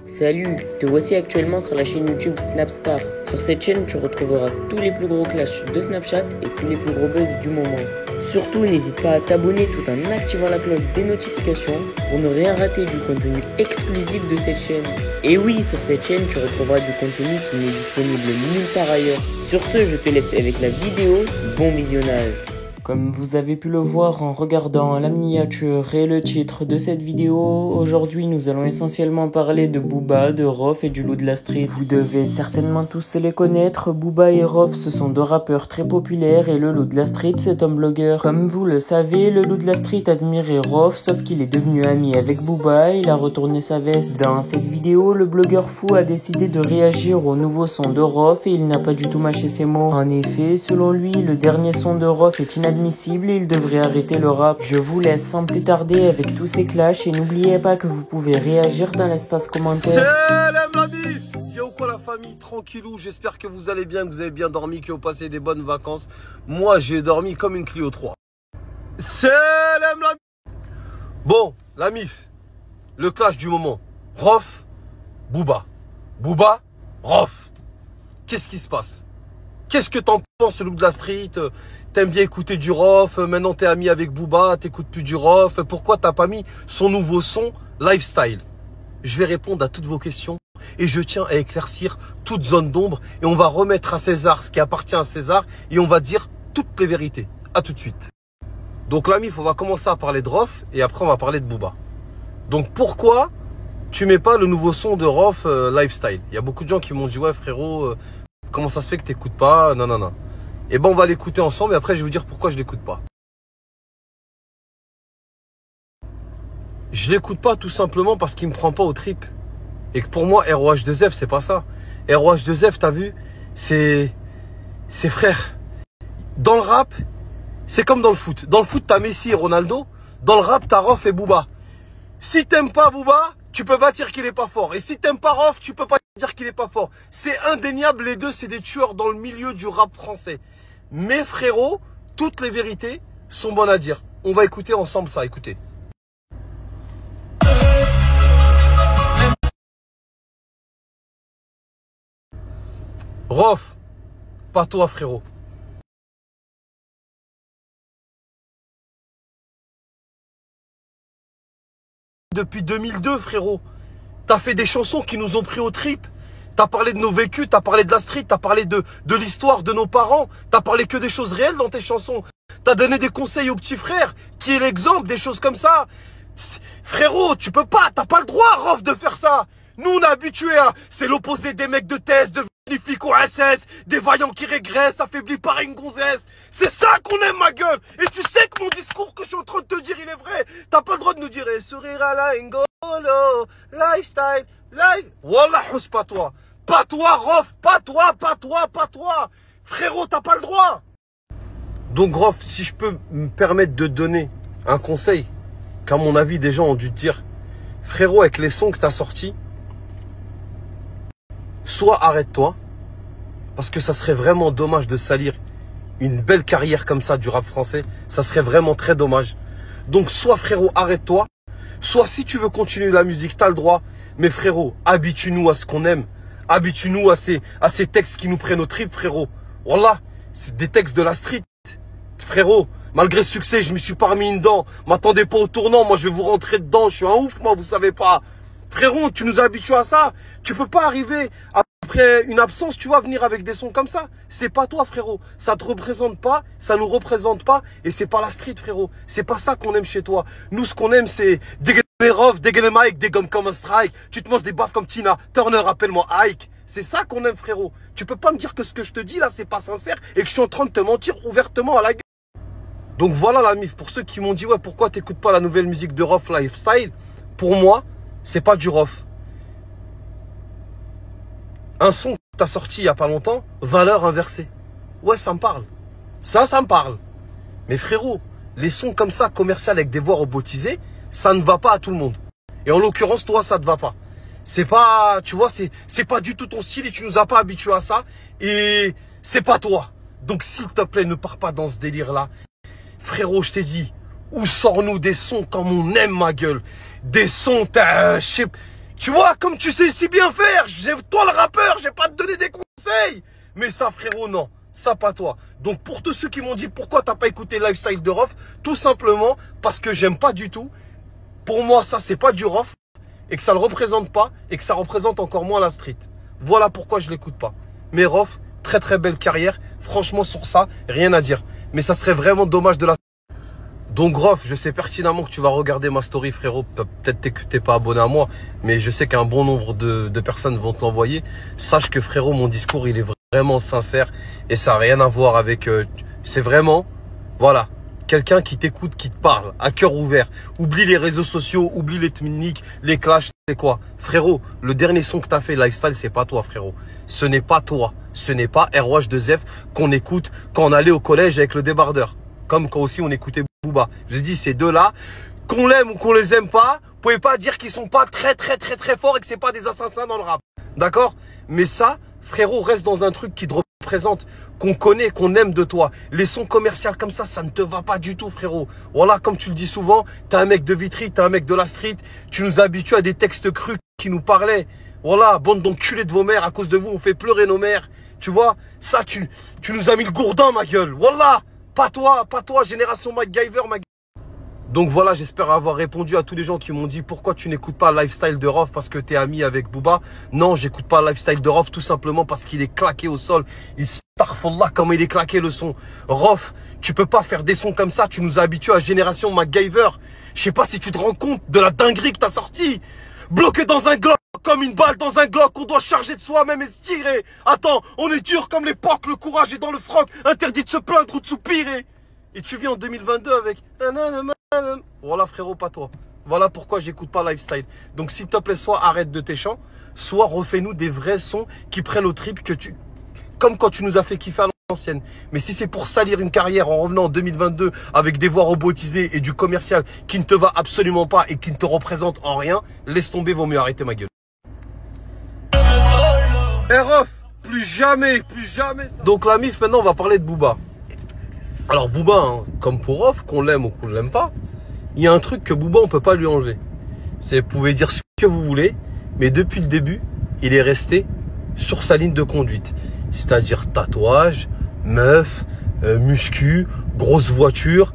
Salut, te voici actuellement sur la chaîne YouTube Snapstar. Sur cette chaîne, tu retrouveras tous les plus gros clashs de Snapchat et tous les plus gros buzz du moment. Surtout, n'hésite pas à t'abonner tout en activant la cloche des notifications pour ne rien rater du contenu exclusif de cette chaîne. Et oui, sur cette chaîne, tu retrouveras du contenu qui n'est disponible nulle part ailleurs. Sur ce, je te laisse avec la vidéo. Bon visionnage. Comme vous avez pu le voir en regardant la miniature et le titre de cette vidéo, aujourd'hui nous allons essentiellement parler de Booba, de Rof et du Loup de la Street. Vous devez certainement tous les connaître, Booba et Rof ce sont deux rappeurs très populaires et le Loup de la Street c'est un blogueur. Comme vous le savez, le Loup de la Street admirait Rof, sauf qu'il est devenu ami avec Booba, il a retourné sa veste. Dans cette vidéo, le blogueur fou a décidé de réagir au nouveau son de Rof et il n'a pas du tout mâché ses mots. En effet, selon lui, le dernier son de Rof est inadmissible et il devrait arrêter le rap. Je vous laisse sans plus tarder avec tous ces clashs et n'oubliez pas que vous pouvez réagir dans l'espace commentaire. Salam l'ami. Yo quoi la famille, tranquillou, j'espère que vous allez bien, que vous avez bien dormi, que vous passez des bonnes vacances. Moi j'ai dormi comme une Clio 3. Salam l'ami. Bon, la mif, le clash du moment. Rof, Booba. Booba, Rof. Qu'est-ce qui se passe? Qu'est-ce que t'en penses, Loup de la Street? T'aimes bien écouter du Rof, maintenant t'es ami avec Booba, t'écoutes plus du Rof. Pourquoi t'as pas mis son nouveau son Lifestyle? Je vais répondre à toutes vos questions et je tiens à éclaircir toute zone d'ombre et on va remettre à César ce qui appartient à César et on va dire toutes les vérités. À tout de suite. Donc l'ami, on va commencer à parler de Rof et après on va parler de Booba. Donc pourquoi tu mets pas le nouveau son de Rof Lifestyle? Il y a beaucoup de gens qui m'ont dit ouais frérot, comment ça se fait que t'écoutes pas? Non. Et ben on va l'écouter ensemble et après je vais vous dire pourquoi je l'écoute pas. Je l'écoute pas tout simplement parce qu'il me prend pas au trip. Et que pour moi ROH2F c'est pas ça. ROH2F t'as vu, c'est frère. Dans le rap, c'est comme dans le foot. Dans le foot t'as Messi et Ronaldo. Dans le rap t'as Rof et Booba. Si t'aimes pas Booba, tu peux pas dire qu'il est pas fort. Et si t'aimes pas Rof, tu peux pas dire qu'il est pas fort. C'est indéniable, les deux c'est des tueurs dans le milieu du rap français. Mais frérot, toutes les vérités sont bonnes à dire. On va écouter ensemble ça, écoutez. Rof, pas toi frérot. Depuis 2002 frérot, t'as fait des chansons qui nous ont pris au trip. T'as parlé de nos vécus, t'as parlé de la street, t'as parlé de l'histoire de nos parents. T'as parlé que des choses réelles dans tes chansons. T'as donné des conseils aux petits frères, qui est l'exemple, des choses comme ça. Frérot, tu peux pas, t'as pas le droit, Rof, de faire ça. Nous, on est habitués à... C'est l'opposé des mecs de thèse, de flics au SS, des vaillants qui régressent, affaiblis par une gonzesse. C'est ça qu'on aime, ma gueule. Et tu sais que mon discours que je suis en train de te dire, il est vrai. T'as pas le droit de nous dire « sourire à la Ngolo, lifestyle, life... » Wallah, housse pas toi. Pas toi, Rof, pas toi. Frérot, t'as pas le droit. Donc, Rof, si je peux me permettre de donner un conseil, qu'à mon avis, des gens ont dû te dire, frérot, avec les sons que t'as sortis, soit arrête-toi, parce que ça serait vraiment dommage de salir une belle carrière comme ça du rap français. Ça serait vraiment très dommage. Donc, soit frérot, arrête-toi, soit si tu veux continuer la musique, t'as le droit. Mais frérot, habitue-nous à ce qu'on aime. Habitue-nous à ces textes qui nous prennent au trip, frérot. Wallah, c'est des textes de la street. Frérot, malgré ce succès, je me suis pas remis une dent. M'attendez pas au tournant, moi je vais vous rentrer dedans. Je suis un ouf, moi, vous savez pas. Frérot, tu nous as habitués à ça. Tu peux pas arriver après une absence, tu vas venir avec des sons comme ça. C'est pas toi, frérot. Ça te représente pas, ça nous représente pas. Et c'est pas la street, frérot. C'est pas ça qu'on aime chez toi. Nous, ce qu'on aime, c'est dégainer Rof, dégainer Mike, des gommes comme un strike. Tu te manges des baffes comme Tina Turner, appelle-moi Ike. C'est ça qu'on aime, frérot. Tu peux pas me dire que ce que je te dis là, c'est pas sincère et que je suis en train de te mentir ouvertement à la gueule. Donc voilà la mif. Pour ceux qui m'ont dit, ouais, pourquoi t'écoutes pas la nouvelle musique de Rof Lifestyle? Pour moi, c'est pas du Rof. Un son que t'as sorti il y a pas longtemps, valeur inversée. Ouais, ça me parle. Ça me parle. Mais frérot, les sons comme ça, commerciaux avec des voix robotisées, ça ne va pas à tout le monde. Et en l'occurrence, toi, ça te va pas. C'est pas, tu vois, c'est pas du tout ton style et tu nous as pas habitués à ça. Et c'est pas toi. Donc s'il te plaît, ne pars pas dans ce délire-là. Frérot, je t'ai dit, où sors-nous des sons comme on aime, ma gueule. Des sons, Tu vois, comme tu sais si bien faire, toi le rappeur, j'ai pas te donner des conseils. Mais ça, frérot, non. Ça, pas toi. Donc, pour tous ceux qui m'ont dit pourquoi t'as pas écouté Lifestyle de Rof, tout simplement parce que j'aime pas du tout. Pour moi, ça, c'est pas du Rof. Et que ça le représente pas. Et que ça représente encore moins la street. Voilà pourquoi je l'écoute pas. Mais Rof, très très belle carrière. Franchement, sur ça, rien à dire. Mais ça serait vraiment dommage de la... Donc Rof, je sais pertinemment que tu vas regarder ma story, frérot. Peut-être que t'es pas abonné à moi, mais je sais qu'un bon nombre de personnes vont te l'envoyer. Sache que, frérot, mon discours, il est vraiment sincère et ça n'a rien à voir avec... c'est vraiment, voilà, quelqu'un qui t'écoute, qui te parle, à cœur ouvert. Oublie les réseaux sociaux, oublie les techniques, les clashs, c'est quoi. Frérot, le dernier son que t'as fait, Lifestyle, c'est pas toi, frérot. Ce n'est pas toi. Ce n'est pas ROH2F qu'on écoute quand on allait au collège avec le débardeur. Comme quand aussi on écoutait Booba. Je dis, ces deux-là, qu'on l'aime ou qu'on les aime pas, vous pouvez pas dire qu'ils sont pas très forts et que c'est pas des assassins dans le rap. D'accord? Mais ça, frérot, reste dans un truc qui te représente, qu'on connaît, qu'on aime de toi. Les sons commerciaux comme ça ne te va pas du tout, frérot. Voilà, comme tu le dis souvent, t'es un mec de Vitry, t'es un mec de la street, tu nous habitues à des textes crus qui nous parlaient. Voilà, bande d'enculés de vos mères, à cause de vous, on fait pleurer nos mères. Tu vois, ça, tu nous as mis le gourdin, ma gueule. Voilà. Pas toi, génération MacGyver, Donc voilà, j'espère avoir répondu à tous les gens qui m'ont dit pourquoi tu n'écoutes pas Lifestyle de Rof parce que t'es ami avec Booba. Non, j'écoute pas Lifestyle de Rof tout simplement parce qu'il est claqué au sol. Il starfallah comme il est claqué le son. Rof, tu peux pas faire des sons comme ça, tu nous as habitués à génération MacGyver. Je sais pas si tu te rends compte de la dinguerie que t'as sorti. Bloqué dans un Glock, comme une balle dans un Glock, on doit charger de soi-même et se tirer. Attends, on est dur comme l'époque, le courage est dans le froc, interdit de se plaindre ou de soupirer. Et tu viens en 2022 avec... Voilà frérot, pas toi. Voilà pourquoi j'écoute pas Lifestyle. Donc s'il te plaît, soit arrête de tes chants, soit refais-nous des vrais sons qui prennent au trip que tu... Comme quand tu nous as fait kiffer à l'ancienne. Mais si c'est pour salir une carrière en revenant en 2022 avec des voix robotisées et du commercial qui ne te va absolument pas et qui ne te représente en rien, laisse tomber, vaut mieux arrêter ma gueule. Rof, plus jamais ça. Donc la mif, maintenant on va parler de Booba. Alors Booba, hein, comme pour Rof, qu'on l'aime ou qu'on ne l'aime pas, il y a un truc que Booba on peut pas lui enlever. C'est, vous pouvez dire ce que vous voulez, mais depuis le début, il est resté sur sa ligne de conduite. C'est-à-dire tatouage, meuf, muscu, grosse voiture.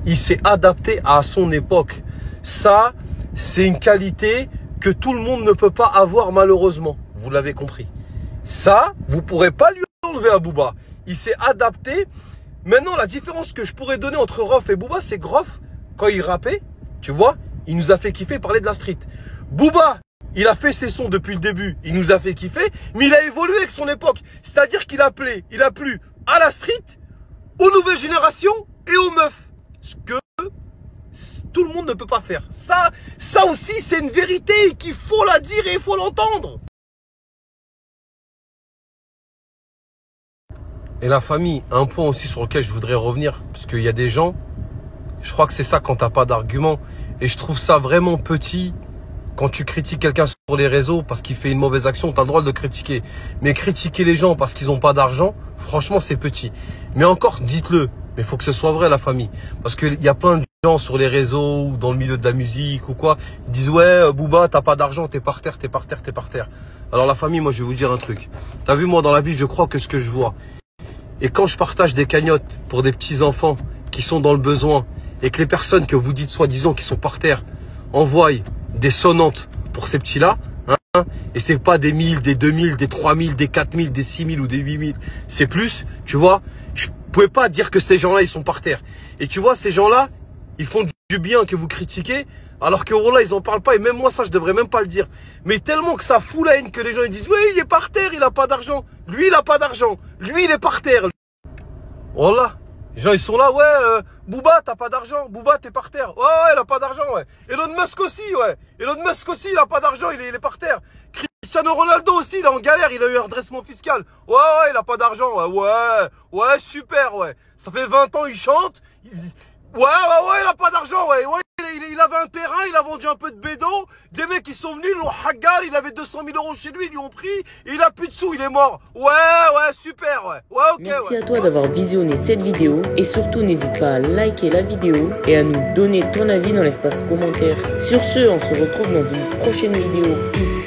Il s'est adapté à son époque. Ça, c'est une qualité que tout le monde ne peut pas avoir malheureusement. Vous l'avez compris. Ça, vous pourrez pas lui enlever à Booba. Il s'est adapté. Maintenant, la différence que je pourrais donner entre Rof et Booba, c'est que Rof, quand il rappait, tu vois, il nous a fait kiffer parler de la street. Booba, il a fait ses sons depuis le début, il nous a fait kiffer, mais il a évolué avec son époque. C'est-à-dire qu'il a plu à la street, aux nouvelles générations et aux meufs. Ce que tout le monde ne peut pas faire. Ça aussi, c'est une vérité qu'il faut la dire et il faut l'entendre. Et la famille, un point aussi sur lequel je voudrais revenir, parce qu'il y a des gens, je crois que c'est ça quand t'as pas d'argument, et je trouve ça vraiment petit. Quand tu critiques quelqu'un sur les réseaux parce qu'il fait une mauvaise action, tu as le droit de le critiquer. Mais critiquer les gens parce qu'ils n'ont pas d'argent, franchement, c'est petit. Mais encore, dites-le. Mais il faut que ce soit vrai, la famille. Parce qu'il y a plein de gens sur les réseaux ou dans le milieu de la musique ou quoi. Ils disent, ouais, Booba, t'as pas d'argent, t'es par terre. Alors la famille, moi, je vais vous dire un truc. T'as vu, moi, dans la vie, je crois que ce que je vois. Et quand je partage des cagnottes pour des petits-enfants qui sont dans le besoin et que les personnes que vous dites soi-disant qui sont par terre envoient des sonnantes pour ces petits-là, hein, et c'est pas des 1000, des 2000, des 3000, des 4000, des 6000 ou des 8000, c'est plus, tu vois, je pouvais pas dire que ces gens-là, ils sont par terre. Et tu vois, ces gens-là, ils font du bien que vous critiquez, alors que voilà, ils en parlent pas, et même moi, ça, je devrais même pas le dire. Mais tellement que ça fout la haine que les gens, ils disent, oui, il est par terre, il a pas d'argent. Lui, il a pas d'argent. Lui, il est par terre. Voilà. Les gens, ils sont là, ouais, Booba, t'as pas d'argent. Booba, t'es par terre. Ouais, il a pas d'argent, ouais. Elon Musk aussi, ouais. Elon Musk aussi, il a pas d'argent, il est par terre. Cristiano Ronaldo aussi, il est en galère, il a eu un redressement fiscal. Ouais, il a pas d'argent, ouais, super, ouais. Ça fait 20 ans, il chante. Ouais, il a pas d'argent, ouais, il avait un terrain, il a vendu un peu de bédo. Des mecs qui sont venus, ils l'ont hagar, il avait 200 000 euros chez lui, ils lui ont pris, et il a plus de sous, il est mort. Ouais, super, ouais, ok. Merci à toi d'avoir visionné cette vidéo et surtout n'hésite pas à liker la vidéo et à nous donner ton avis dans l'espace commentaire. Sur ce, on se retrouve dans une prochaine vidéo. Peace.